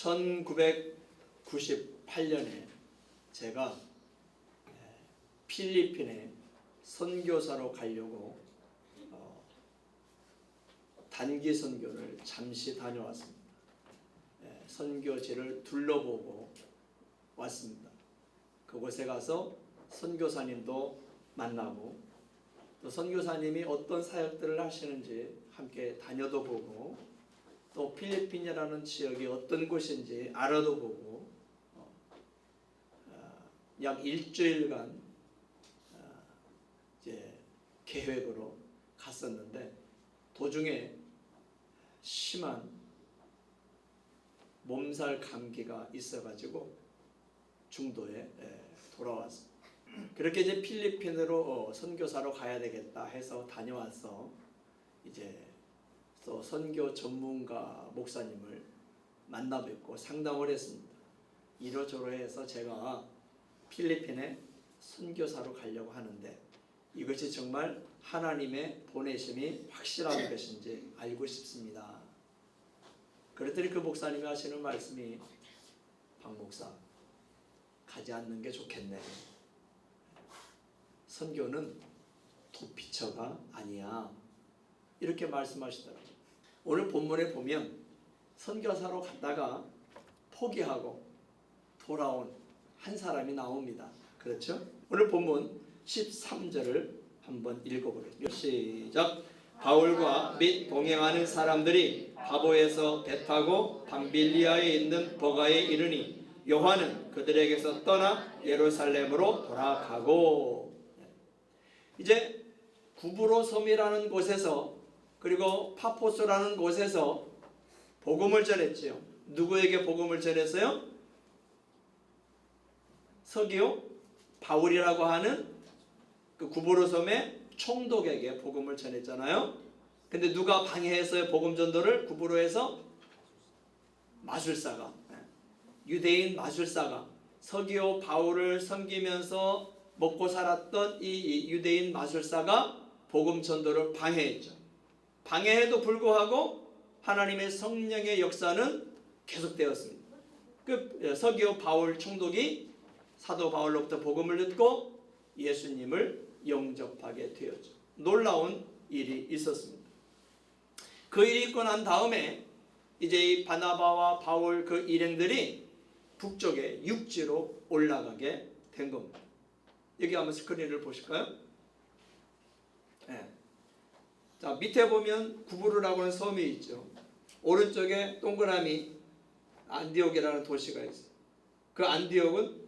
1998년에 제가 필리핀에 선교사로 가려고 단기 선교를 잠시 다녀왔습니다. 선교지를 둘러보고 왔습니다. 그곳에 가서 선교사님도 만나고 또 선교사님이 어떤 사역들을 하시는지 함께 다녀도 보고 또 필리핀이라는 지역이 어떤 곳인지 알아도 보고 약 일주일간 이제 계획으로 갔었는데 도중에 심한 몸살 감기가 있어가지고 중도에 돌아왔습니다. 그렇게 이제 필리핀으로 선교사로 가야 되겠다 해서 다녀와서 이제 또 선교 전문가 목사님을 만나 뵙고 상담을 했습니다. 이러저러해서 제가 필리핀에 선교사로 가려고 하는데 이것이 정말 하나님의 보내심이 확실한 것인지 알고 싶습니다. 그랬더니 그 목사님이 하시는 말씀이 박 목사 가지 않는 게 좋겠네. 선교는 도피처가 아니야. 이렇게 말씀하시더라고요. 오늘 본문에 보면 선교사로 갔다가 포기하고 돌아온 한 사람이 나옵니다. 그렇죠? 오늘 본문 13절을 한번 읽어보겠습니다. 시작. 바울과 및 동행하는 사람들이 바보에서 배 타고 밤빌리아에 있는 버가에 이르니 요한은 그들에게서 떠나 예루살렘으로 돌아가고. 이제 구브로 섬이라는 곳에서 그리고 파포스라는 곳에서 복음을 전했지요. 누구에게 복음을 전했어요? 서기오 바울이라고 하는 그 구브로 섬의 총독에게 복음을 전했잖아요. 근데 누가 방해했어요? 복음 전도를 구브로에서? 마술사가, 유대인 마술사가 서기오 바울을 섬기면서 먹고 살았던 이 유대인 마술사가 복음 전도를 방해했죠. 방해해도 불구하고 하나님의 성령의 역사는 계속되었습니다. 그 서기오 바울 총독이 사도 바울로부터 복음을 듣고 예수님을 영접하게 되었죠. 놀라운 일이 있었습니다. 그 일이 있고 난 다음에 이제 이 바나바와 바울 그 일행들이 북쪽에 육지로 올라가게 된 겁니다. 여기 한번 스크린을 보실까요? 네. 자, 밑에 보면 구브르라고 하는 섬이 있죠. 오른쪽에 동그라미 안디옥이라는 도시가 있어요. 그 안디옥은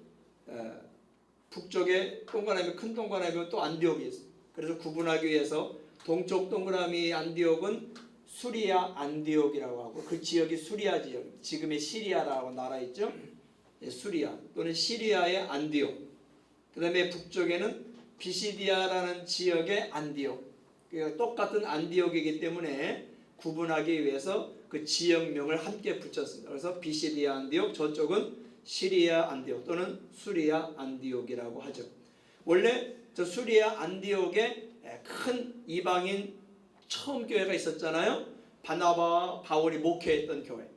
북쪽에 동그라미, 큰 동그라미면 또 안디옥이 있어요. 그래서 구분하기 위해서 동쪽 동그라미 안디옥은 수리아 안디옥이라고 하고 그 지역이 수리아 지역, 지금의 시리아라고 나라 있죠. 수리아 또는 시리아의 안디옥. 그 다음에 북쪽에는 비시디아라는 지역의 안디옥. 그러니까 똑같은 안디옥이기 때문에 구분하기 위해서 그 지역명을 함께 붙였습니다. 그래서 비시디아 안디옥, 저쪽은 시리아 안디옥 또는 수리아 안디옥이라고 하죠. 원래 저 수리아 안디옥에 큰 이방인 처음 교회가 있었잖아요. 바나바와 바울이 목회했던 교회.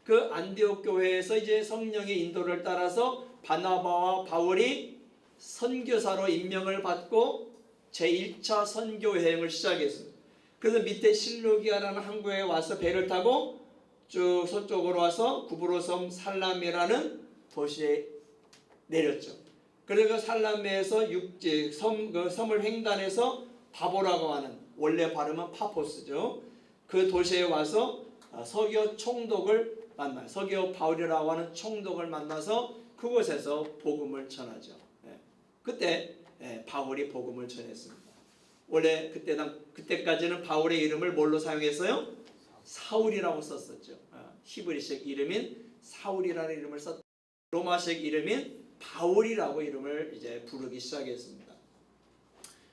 그 안디옥 교회에서 이제 성령의 인도를 따라서 바나바와 바울이 선교사로 임명을 받고 제1차 선교 여행을 시작했습니다. 그래서 밑에 실루기아라는 항구에 와서 배를 타고 쭉 서쪽으로 와서 구브로섬 살라미라는 도시에 내렸죠. 그래서 그 살라미에서 육지 섬을 횡단해서 바보라고 하는, 원래 발음은 파포스죠. 그 도시에 와서 서기오 총독을 만나요. 서기오 바울이라고 하는 총독을 만나서 그곳에서 복음을 전하죠. 그때 바울이 복음을 전했습니다. 원래 그때까지는 바울의 이름을 뭘로 사용했어요? 사울이라고 썼었죠. 히브리식 이름인 사울이라는 이름을 썼. 로마식 이름인 바울이라고 이름을 이제 부르기 시작했습니다.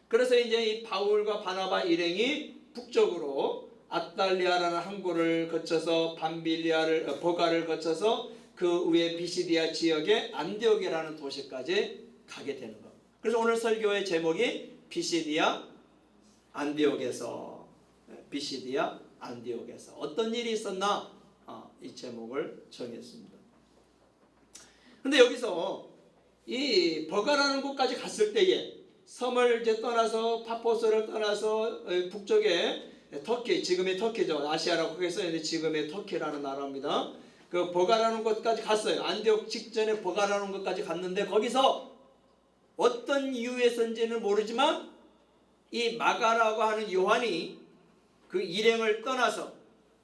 그래서 이제 이 바울과 바나바 일행이 북쪽으로 아달리아라는 항구를 거쳐서 버가를 거쳐서 그 위에 비시디아 지역의 안디옥이라는 도시까지 가게 되는 겁니다. 그래서 오늘 설교의 제목이 비시디아 안디옥에서 어떤 일이 있었나? 이 제목을 정했습니다. 근데 여기서 이 버가라는 곳까지 갔을 때에 섬을 이제 떠나서 파포스를 떠나서 북쪽에 터키, 지금의 터키죠. 아시아라고 해서 지금의 터키라는 나라입니다. 그 버가라는 곳까지 갔어요. 안디옥 직전에 버가라는 곳까지 갔는데 거기서 어떤 이유에서인지는 모르지만 이 마가라고 하는 요한이 그 일행을 떠나서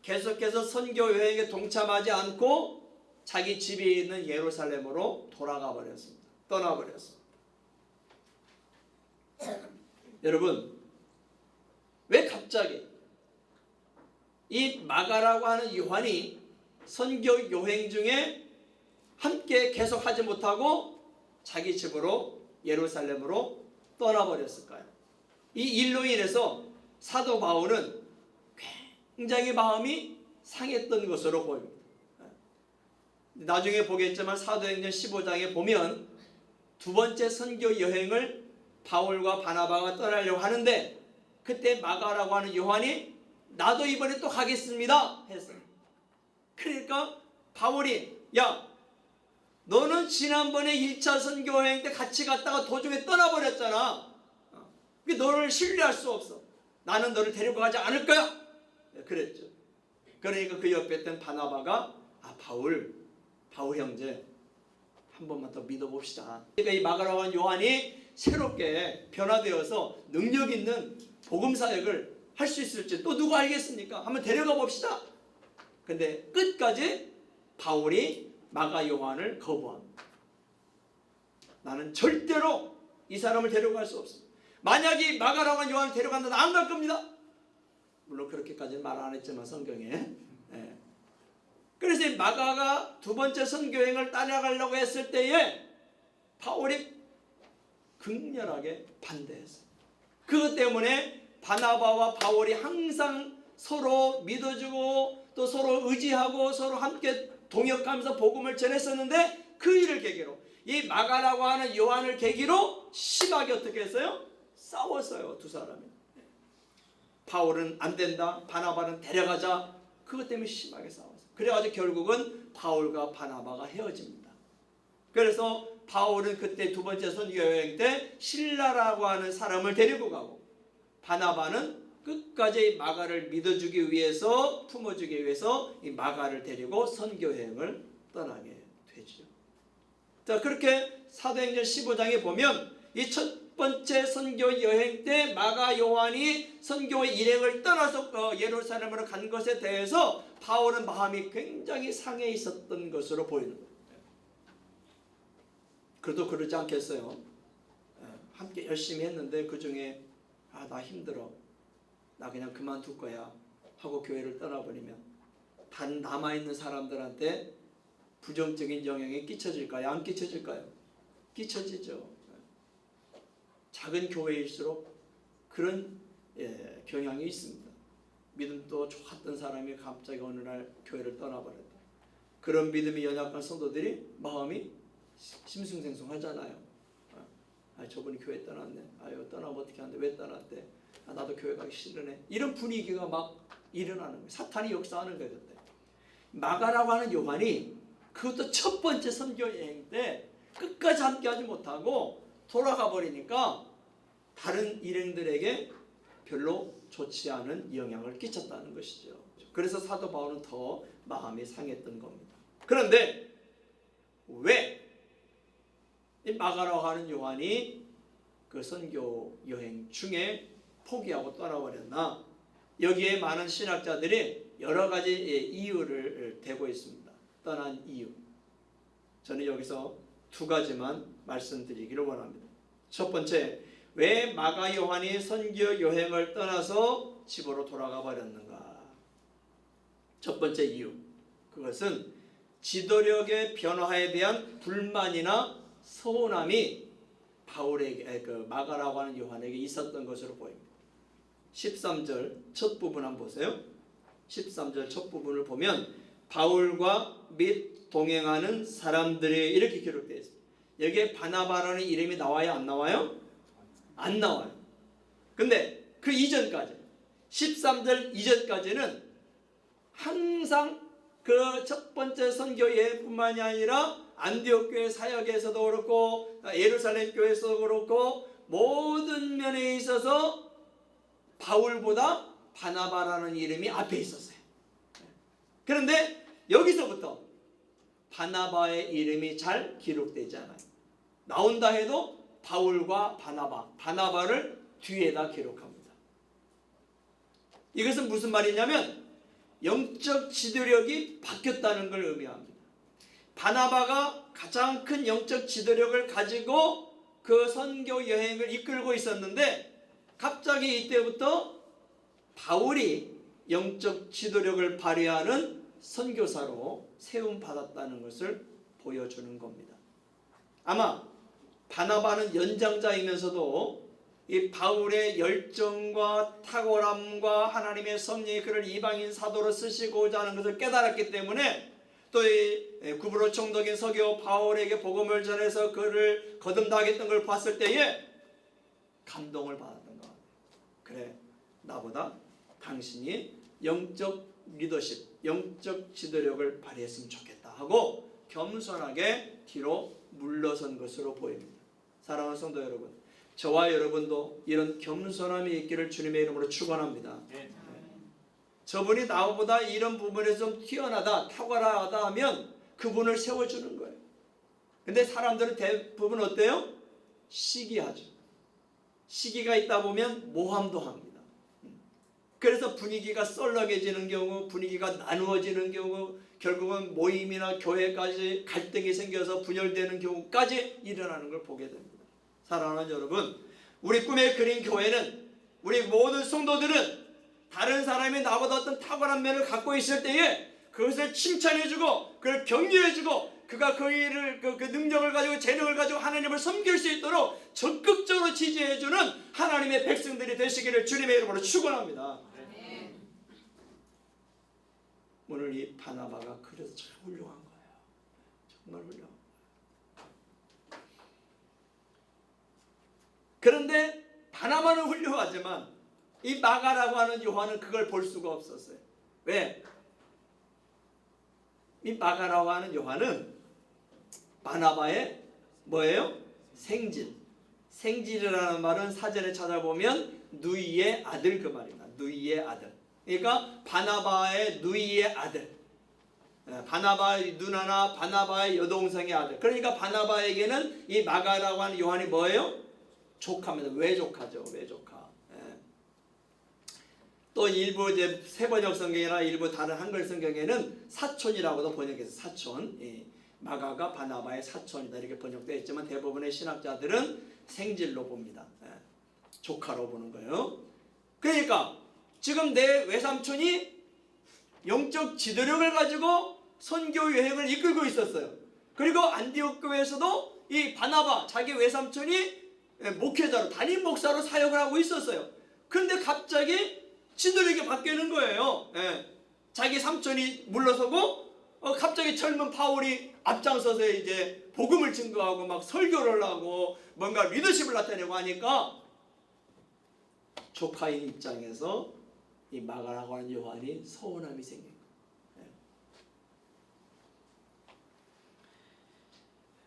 계속해서 선교 여행에 동참하지 않고 자기 집에 있는 예루살렘으로 돌아가 버렸습니다. 떠나버렸습니다. 여러분, 왜 갑자기 이 마가라고 하는 요한이 선교 여행 중에 함께 계속하지 못하고 자기 집으로 예루살렘으로 떠나버렸을까요? 이 일로 인해서 사도 바울은 굉장히 마음이 상했던 것으로 보입니다. 나중에 보겠지만 사도행전 15장에 보면 두 번째 선교 여행을 바울과 바나바가 떠나려고 하는데 그때 마가라고 하는 요한이 나도 이번에 또 가겠습니다 했어요. 그러니까 바울이 야, 너는 지난번에 1차 선교 여행 때 같이 갔다가 도중에 떠나버렸잖아. 너를 신뢰할 수 없어. 나는 너를 데리고 가지 않을 거야. 그랬죠. 그러니까 그 옆에 있던 바나바가 바울 형제 한 번만 더 믿어봅시다. 그러니까 이 마가라고 하는 요한이 새롭게 변화되어서 능력 있는 복음 사역을 할 수 있을지 또 누가 알겠습니까? 한번 데려가 봅시다. 근데 끝까지 바울이 마가 요한을 거부합니다. 나는 절대로 이 사람을 데려갈 수 없어. 만약에 마가라고 하는 요한을 데려간다면 안 갈 겁니다. 물론 그렇게까지는 말 안 했지만 성경에. 그래서 마가가 두 번째 선교행을 따라가려고 했을 때에 바울이 극렬하게 반대했어요. 그것 때문에 바나바와 바울이 항상 서로 믿어주고 또 서로 의지하고 서로 함께 동역하면서 복음을 전했었는데 그 일을 계기로 이 마가라고 하는 요한을 계기로 심하게 어떻게 했어요? 싸웠어요. 두 사람이. 바울은 안 된다. 바나바는 데려가자. 그것 때문에 심하게 싸웠어요. 그래가지고 결국은 바울과 바나바가 헤어집니다. 그래서 바울은 그때 두 번째 선교 여행 때 실라라고 하는 사람을 데리고 가고 바나바는 끝까지 마가를 믿어주기 위해서 품어주기 위해서 이 마가를 데리고 선교 여행을 떠나게 되죠. 자, 그렇게 사도행전 15장에 보면 이 첫 번째 선교 여행 때 마가 요한이 선교 일행을 떠나서 예루살렘으로 간 것에 대해서 바울은 마음이 굉장히 상해 있었던 것으로 보이는 거예요. 그래도 그러지 않겠어요. 함께 열심히 했는데 그 중에 나 힘들어. 나 그냥 그만둘 거야 하고 교회를 떠나버리면 단 남아있는 사람들한테 부정적인 영향이 끼쳐질까요? 안 끼쳐질까요? 끼쳐지죠. 작은 교회일수록 그런 경향이 있습니다. 믿음도 좋았던 사람이 갑자기 어느 날 교회를 떠나버렸다. 그런 믿음이 연약한 성도들이 마음이 심승생성하잖아요. 저분이 교회 떠났네. 떠나면 어떻게 하는데 왜 떠났대? 나도 교회 가기 싫으네. 이런 분위기가 막 일어나는 거예요. 사탄이 역사하는 거예요. 그때 마가라고 하는 요한이 그것도 첫 번째 선교 여행 때 끝까지 함께하지 못하고 돌아가 버리니까 다른 일행들에게 별로 좋지 않은 영향을 끼쳤다는 것이죠. 그래서 사도 바울은 더 마음이 상했던 겁니다. 그런데 왜 이 마가라고 하는 요한이 그 선교 여행 중에 포기하고 떠나버렸나? 여기에 많은 신학자들이 여러 가지 이유를 대고 있습니다. 떠난 이유. 저는 여기서 두 가지만 말씀드리기를 원합니다. 첫 번째, 왜 마가 요한이 선교 여행을 떠나서 집으로 돌아가 버렸는가? 첫 번째 이유, 그것은 지도력의 변화에 대한 불만이나 서운함이 바울에게, 마가라고 하는 요한에게 있었던 것으로 보입니다. 13절 첫 부분 한번 보세요. 13절 첫 부분을 보면 바울과 및 동행하는 사람들이 이렇게 기록되어 있습니다. 여기에 바나바라는 이름이 나와요? 안 나와요? 안 나와요. 근데 그 이전까지 13절 이전까지는 항상 그 첫 번째 선교 여행뿐만이 아니라 안디옥 교회 사역에서도 그렇고 예루살렘 교회에서도 그렇고 모든 면에 있어서 바울보다 바나바라는 이름이 앞에 있었어요. 그런데 여기서부터 바나바의 이름이 잘 기록되지 않아요. 나온다 해도 바울과 바나바를 뒤에다 기록합니다. 이것은 무슨 말이냐면 영적 지도력이 바뀌었다는 걸 의미합니다. 바나바가 가장 큰 영적 지도력을 가지고 그 선교 여행을 이끌고 있었는데 갑자기 이때부터 바울이 영적 지도력을 발휘하는 선교사로 세움받았다는 것을 보여주는 겁니다. 아마 바나바는 연장자이면서도 이 바울의 열정과 탁월함과 하나님의 성령이 그를 이방인 사도로 쓰시고자 하는 것을 깨달았기 때문에 또 이 구브로 총독인 서기오 바울에게 복음을 전해서 그를 거듭나겠던 걸 봤을 때에 감동을 받았던 것 같아요. 그래, 나보다 당신이 영적 리더십, 영적 지도력을 발휘했으면 좋겠다 하고 겸손하게 뒤로 물러선 것으로 보입니다. 사랑하는 성도 여러분, 저와 여러분도 이런 겸손함이 있기를 주님의 이름으로 축원합니다. 저분이 나보다 이런 부분에서 좀 뛰어나다, 탁월하다 하면 그분을 세워주는 거예요. 근데 사람들은 대부분 어때요? 시기하죠. 시기가 있다 보면 모함도 합니다. 그래서 분위기가 썰렁해지는 경우, 분위기가 나누어지는 경우, 결국은 모임이나 교회까지 갈등이 생겨서 분열되는 경우까지 일어나는 걸 보게 됩니다. 사랑하는 여러분, 우리 꿈에 그린 교회는, 우리 모든 성도들은 다른 사람이 나보다 어떤 탁월한 면을 갖고 있을 때에 그것을 칭찬해주고 그걸 격려해주고 그가 그 일을 그 능력을 가지고 재능을 가지고 하나님을 섬길 수 있도록 적극적으로 지지해주는 하나님의 백성들이 되시기를 주님의 이름으로 축원합니다. 오늘 이 바나바가 그래서 참 훌륭한 거예요. 정말 훌륭한 거예요. 그런데 바나바는 훌륭하지만 이 마가라고 하는 요한은 그걸 볼 수가 없었어요. 왜? 이 마가라고 하는 요한은 바나바의 뭐예요? 생질. 생질이라는 말은 사전에 찾아보면 누이의 아들 그 말입니다. 누이의 아들. 그러니까 바나바의 누이의 아들. 바나바의 누나나 바나바의 여동생의 아들. 그러니까 바나바에게는 이 마가라고 하는 요한이 뭐예요? 조카입니다. 외조카죠. 외조카. 또 일부 이제 세번역 성경이나 일부 다른 한글 성경에는 사촌이라고도 번역해서 사촌. 마가가 바나바의 사촌이다 이렇게 번역되어 있지만 대부분의 신학자들은 생질로 봅니다. 조카로 보는 거예요. 그러니까 지금 내 외삼촌이 영적 지도력을 가지고 선교 여행을 이끌고 있었어요. 그리고 안디옥 교회에서도 이 바나바 자기 외삼촌이 목회자로 담임 목사로 사역을 하고 있었어요. 그런데 갑자기 지도력이 바뀌는 거예요. 자기 삼촌이 물러서고 갑자기 젊은 바울이 앞장서서 이제 복음을 증거하고 막 설교를 하고 뭔가 리더십을 나타내고 하니까 조카인 입장에서 이 마가라고 하는 요한이 서운함이 생긴 거예요.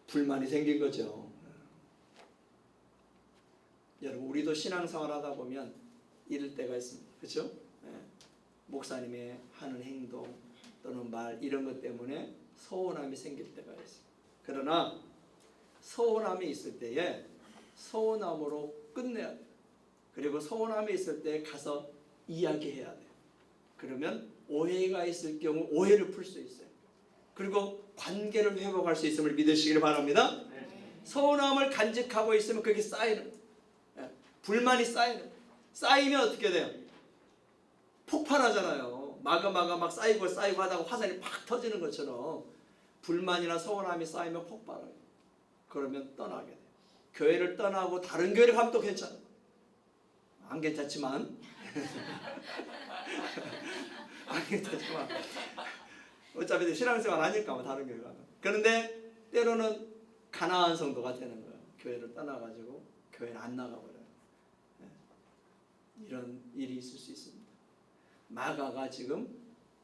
불만이 생긴 거죠. 여러분, 우리도 신앙생활 하다 보면 이럴 때가 있습니다. 그렇죠? 목사님의 하는 행동 또는 말 이런 것 때문에 서운함이 생길 때가 있어요. 그러나 서운함이 있을 때에 서운함으로 끝내야 돼요. 그리고 서운함이 있을 때 가서 이야기해야 돼요. 그러면 오해가 있을 경우 오해를 풀 수 있어요. 그리고 관계를 회복할 수 있음을 믿으시길 바랍니다. 서운함을 간직하고 있으면 그게 쌓이는, 불만이 쌓이면 어떻게 돼요? 폭발하잖아요. 마가마가 막 쌓이고 하다가 화산이 팍 터지는 것처럼 불만이나 서운함이 쌓이면 폭발해요. 그러면 떠나게 돼요. 교회를 떠나고 다른 교회를 가면 또 괜찮아요. 안 괜찮지만 안 괜찮지만 어차피 신앙생활 아닐까 봐 다른 교회 가면. 그런데 때로는 가나안 성도가 되는 거예요. 교회를 떠나가지고 교회를 안 나가버려요. 이런 일이 있을 수 있습니다. 마가가 지금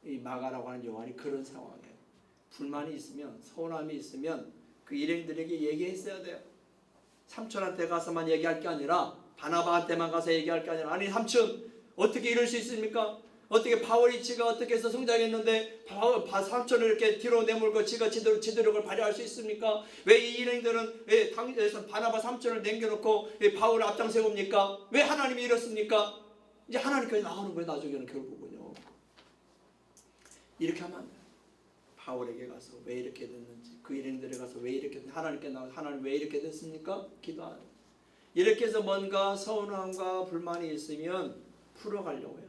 이 마가라고 하는 요한이 그런 상황이에요. 불만이 있으면, 서운함이 있으면 그 일행들에게 얘기했어야 돼요. 삼촌한테 가서만 얘기할 게 아니라 바나바한테만 가서 얘기할 게 아니라, 아니 삼촌 어떻게 이럴 수 있습니까? 어떻게 바울이 지가 어떻게 해서 성장했는데 삼촌을 이렇게 뒤로 내몰고 지가 지도력을 발휘할 수 있습니까? 왜 이 일행들은 왜 당에서 바나바 삼촌을 남겨놓고 왜 바울을 앞장세웁니까? 왜 하나님이 이렇습니까? 이제 하나님까지 나오는 거예요. 나중에는 결국은요. 이렇게 하면 안 돼요. 바울에게 가서 왜 이렇게 됐는지, 그 일행들에 가서 왜 이렇게, 하나님께 나와서 하나님 왜 이렇게 됐습니까? 기도하는. 이렇게 해서 뭔가 서운함과 불만이 있으면 풀어가려고 해요.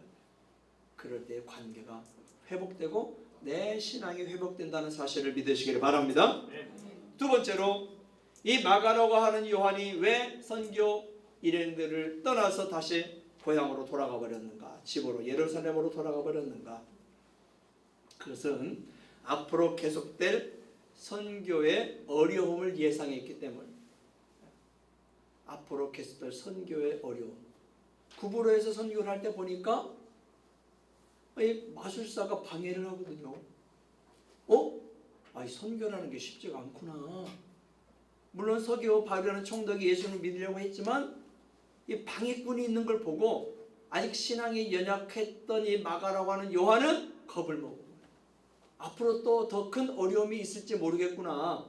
그럴 때 관계가 회복되고 내 신앙이 회복된다는 사실을 믿으시기를 바랍니다. 두 번째로, 이 마가라고 하는 요한이 왜 선교 일행들을 떠나서 다시 고향으로 돌아가 버렸는가, 집으로 예루살렘으로 돌아가 버렸는가? 그것은 앞으로 계속될 선교의 어려움을 예상했기 때문에. 앞으로 계속될 선교의 어려움. 구부로에서 선교를 할 때 보니까 이 마술사가 방해를 하거든요. 이 선교라는 게 쉽지가 않구나. 물론 서기오 바울이라는 총독이 예수를 믿으려고 했지만 이 방해꾼이 있는 걸 보고 아직 신앙이 연약했던 이 마가라고 하는 요한은 겁을 먹고, 앞으로 또 더 큰 어려움이 있을지 모르겠구나.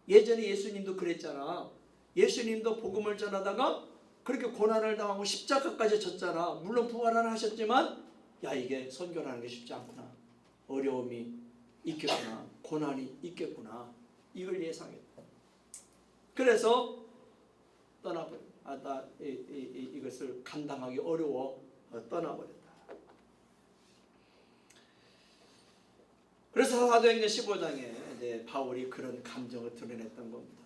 예전에 예수님도 그랬잖아. 예수님도 복음을 전하다가 그렇게 고난을 당하고 십자가까지 졌잖아. 물론 부활은 하셨지만 이게 선교라는 게 쉽지 않구나. 어려움이 있겠구나. 고난이 있겠구나. 이걸 예상했다. 그래서 떠나버렸다. 이것을 감당하기 어려워 떠나버렸다. 그래서 사도행전 15장에 바울이 그런 감정을 드러냈던 겁니다.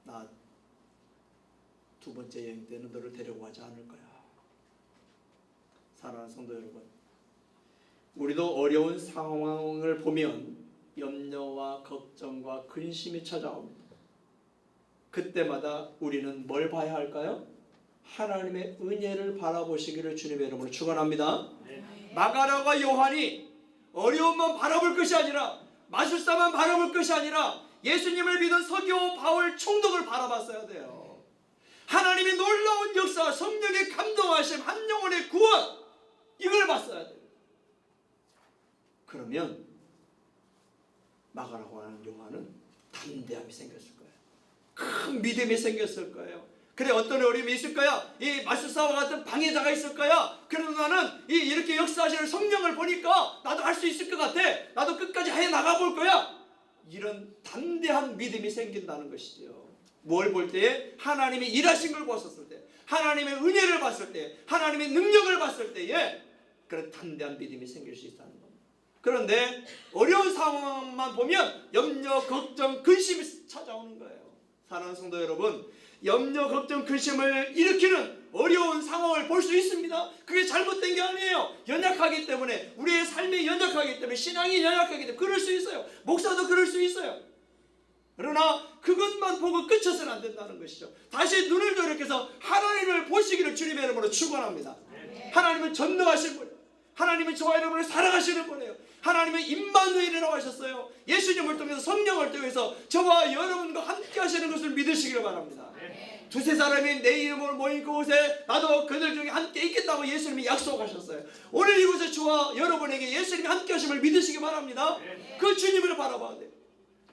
나 두 번째 여행 때는 너를 데리고 가지 않을 거야. 사랑하는 성도 여러분, 우리도 어려운 상황을 보면 염려와 걱정과 근심이 찾아옵니다. 그때마다 우리는 뭘 봐야 할까요? 하나님의 은혜를 바라보시기를 주님의 이름으로 축원합니다. 마가라와 요한이 어려움만 바라볼 것이 아니라, 마술사만 바라볼 것이 아니라 예수님을 믿은 서기오 바울 총독을 바라봤어야 돼요. 하나님의 놀라운 역사, 성령의 감동하심, 한 영혼의 구원, 이걸 봤어야 돼요. 그러면 마가라고 하는 요한은 담대함이 생겼을 거예요. 큰 믿음이 생겼을 거예요. 그래, 어떤 어려움이 있을 거야. 이 마술사와 같은 방해자가 있을 거야. 그래도 나는 이렇게 역사하시는 성령을 보니까 나도 할 수 있을 것 같아. 나도 끝까지 해나가 볼 거야. 이런 담대한 믿음이 생긴다는 것이죠. 뭘 볼 때에? 하나님이 일하신 걸 보았을 때, 하나님의 은혜를 봤을 때, 하나님의 능력을 봤을 때에 그런 담대한 믿음이 생길 수 있다는 겁니다. 그런데 어려운 상황만 보면 염려, 걱정, 근심이 찾아오는 거예요. 사랑하는 성도 여러분, 염려, 걱정, 근심을 일으키는 어려운 상황을 볼 수 있습니다. 그게 잘못된 게 아니에요. 연약하기 때문에, 우리의 삶이 연약하기 때문에, 신앙이 연약하기 때문에 그럴 수 있어요. 목사도 그럴 수 있어요. 그러나 그것만 보고 끝쳐서는 안 된다는 것이죠. 다시 눈을 돌이켜서 하나님을 보시기를 주님의 이름으로 축원합니다. 하나님은 전능하신 분이에요. 하나님은 저와 여러분을 사랑하시는 분이에요. 하나님은 임마누엘이라고 하셨어요. 예수님을 통해서, 성령을 통해서 저와 여러분과 함께 하시는 것을 믿으시기를 바랍니다. 두세 사람이 내 이름으로 모인 그곳에 나도 그들 중에 함께 있겠다고 예수님이 약속하셨어요. 오늘 이곳에 저와 여러분에게 예수님이 함께 하심을 믿으시기 바랍니다. 그 주님을 바라봐야 돼요.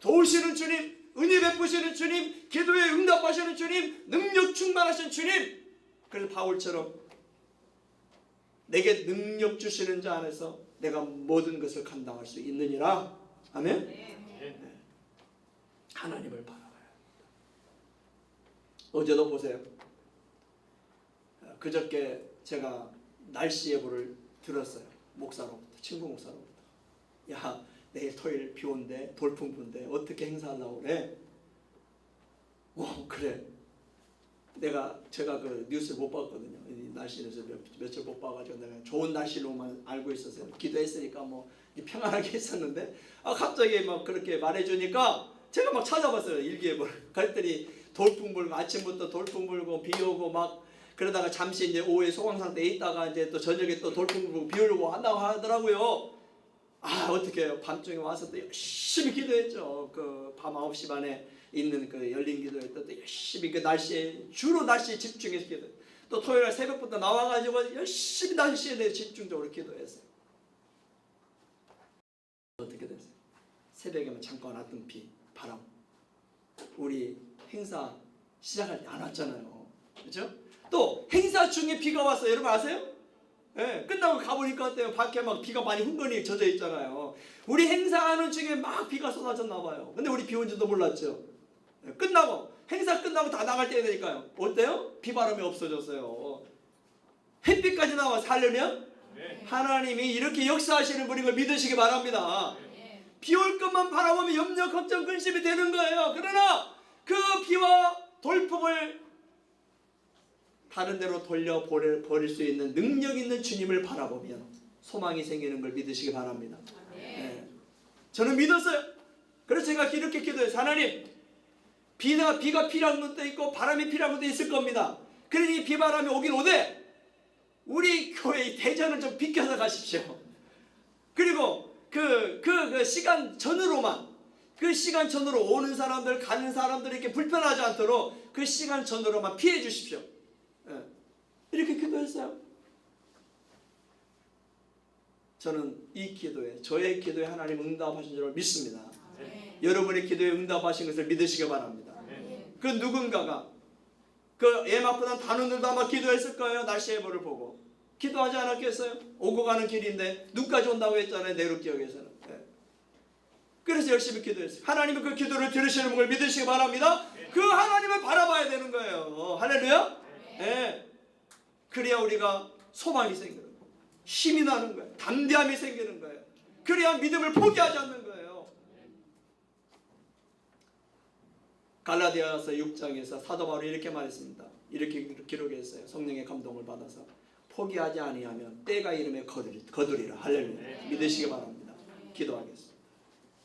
도우시는 주님, 은혜 베푸시는 주님, 기도에 응답하시는 주님, 능력 충만하신 주님. 그래서 바울처럼 내게 능력 주시는 자 안에서 내가 모든 것을 감당할 수 있느니라. 아멘. 네. 하나님을 바라봐요. 어제도 보세요. 그저께 제가 날씨 예보를 들었어요. 목사로부터, 친구 목사로부터. 야, 내일 토요일 비 온대, 돌풍 분대, 어떻게 행사하려고 그래? 그래. 제가 그 뉴스를 못 봤거든요. 이 날씨 뉴스 며칠 못 봐가지고 내가 좋은 날씨로만 알고 있었어요. 기도했으니까 뭐 평안하게 했었는데, 갑자기 막 그렇게 말해주니까 제가 막 찾아봤어요. 일기예보를. 그랬더니 돌풍 불고, 아침부터 돌풍 불고 비 오고 막 그러다가 잠시 이제 오후에 소강 상태에 있다가 이제 또 저녁에 또 돌풍 불고 비 오고 한다고 하더라고요. 어떻게 해요? 밤중에 와서 또 열심히 기도했죠. 그 밤 9시 반에 있는 그 열린 기도회 때 열심히 그 날씨에 주로 날씨에 집중해서 기도해요. 또 토요일 날 새벽부터 나와가지고 열심히 날씨에 대해 집중적으로 기도했어요. 어떻게 됐어요? 새벽에만 잠깐 왔던 비, 바람. 우리 행사 시작할 때 안 왔잖아요. 그렇죠? 또 행사 중에 비가 왔어요. 여러분 아세요? 예, 끝나고 가보니까 어때요? 밖에 막 비가 많이 흥건히 젖어 있잖아요. 우리 행사하는 중에 막 비가 쏟아졌나 봐요. 근데 우리 비 온지도 몰랐죠. 예, 행사 끝나고 다 나갈 때 되니까요. 어때요? 비바람이 없어졌어요. 햇빛까지 나와 살려면 하나님이 이렇게 역사하시는 분인 걸 믿으시기 바랍니다. 비 올 것만 바라보면 염려, 걱정, 근심이 되는 거예요. 그러나 그 비와 돌풍을 다른 데로 돌려 버릴 수 있는 능력 있는 주님을 바라보면 소망이 생기는 걸 믿으시기 바랍니다. 네. 저는 믿었어요. 그래서 제가 이렇게 기도해요. 하나님, 비가 필요한 것도 있고 바람이 필요한 것도 있을 겁니다. 그러니 비바람이 오긴 오되 우리 교회 대전을 좀 비켜서 가십시오. 그리고 그 시간 전으로만, 그 시간 전으로 오는 사람들 가는 사람들이 이렇게 불편하지 않도록 그 시간 전으로만 피해 주십시오. 이렇게 기도했어요. 저는 이 기도에, 저의 기도에 하나님 응답하신 줄 믿습니다. 여러분의 기도에 응답하신 것을 믿으시기 바랍니다. 그 누군가가 그 예마포단 단원들도 아마 기도했을 거예요. 날씨 예보를 보고 기도하지 않았겠어요? 오고 가는 길인데 눈까지 온다고 했잖아요. 내륙 지역에서는. 그래서 열심히 기도했어요. 하나님은 그 기도를 들으시는 걸 믿으시기 바랍니다. 그 하나님을 바라봐야 되는 거예요. 할렐루야. 그래야 우리가 소망이 생기는 거예요. 힘이 나는 거예요. 담대함이 생기는 거예요. 그래야 믿음을 포기하지 않는 거예요. 갈라디아서 6장에서 사도 바울이 이렇게 말했습니다. 이렇게 기록했어요. 성령의 감동을 받아서 포기하지 아니하면 때가 이름에 거두리라. 할렐루야. 믿으시기 바랍니다. 기도하겠습니다.